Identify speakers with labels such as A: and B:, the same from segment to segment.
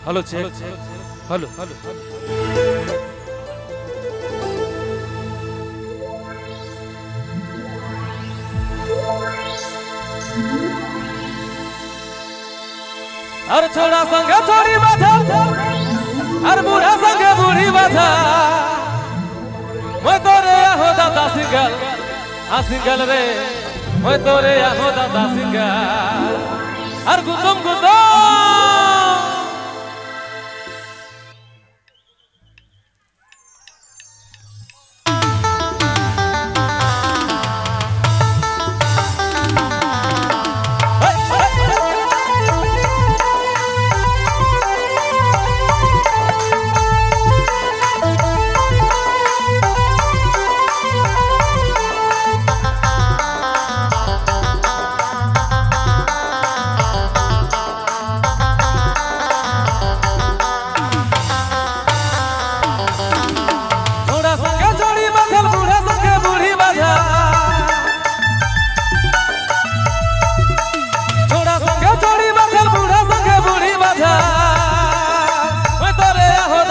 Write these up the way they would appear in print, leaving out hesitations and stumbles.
A: hello check hello अरे छोड़ा संगे छोड़ी बाधा अरे बूढ़ा संगे बूढ़ी बाधा मैं तोरे हो दादा सिंगल रे मैं तोरे हो दादा सिंगल अरे गुदुम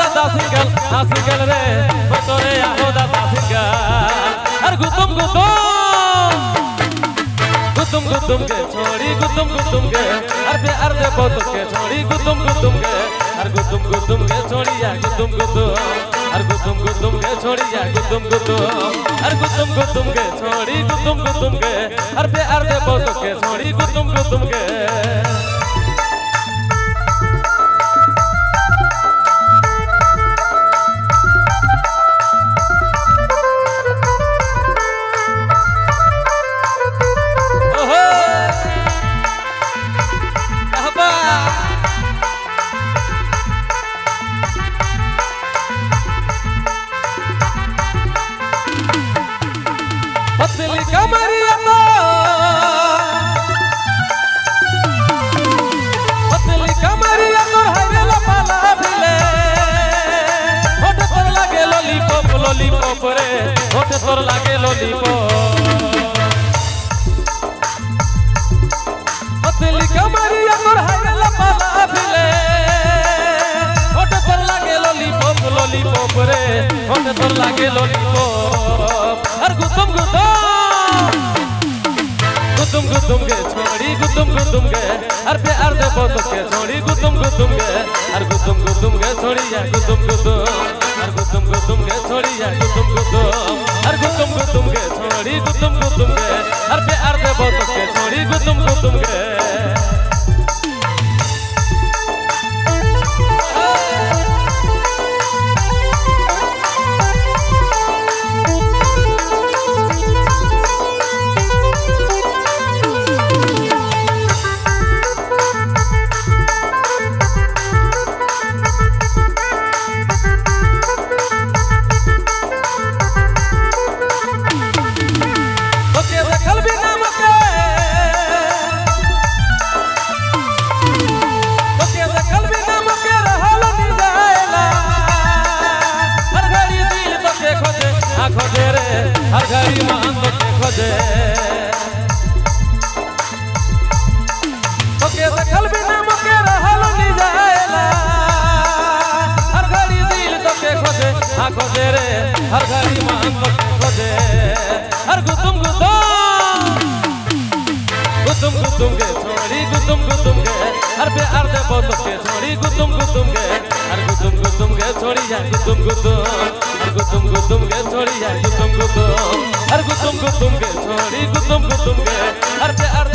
A: सिंगल रे मैं तोरे हो दादा सिंगल अरे गुदुम के छोड़ी गुदुम के अरे प्यार दे बहुत के छोड़ी गुदुम के अरे गुदुम के छोड़ी या गुदुम अरे गुदुम के छोड़ी या गुदुम अरे गुदुम के छोड़ी गुदुम के अरे प्यार दे बहुत के छोड़ी गुदुम के पतली कमरिया तो हवेला पाला भिले होठ पर लागे लॉलीपॉप रे होठ पर लागे लॉलीपॉप पतली कमरिया तो हवेला पाला भिले होठ पर लागे लॉलीपॉप रे होठ पर लागे लॉलीपॉप हर गुदुम के छोड़ी गुदुम के हर प्यार दे बहुत के छोड़ी गुदुम के हर गुदुम के छोड़ी या गुदुम हर गुदुम के छोड़ी या गुदुम हर गुदुम के छोड़ी गुदुम के हर प्यार दे बहुत के छोड़ी गुदुम के खोजे रे हर घड़ी मान के खोजे ओके देखल बिना मके रहल नी जाएला हर घड़ी दिल तो के खोजे हां खोजे रे हर घड़ी मान के खोजे हर गुदुम के छोड़ी गुदुम के हर प्यार दे बहुत के छोड़ी गुदुम के हर गुदुम के छोड़ी या गुदुम हर गुदुम के छोड़ी या गुदुम हर गुदुम के छोड़ी गुदुम के हर प्यार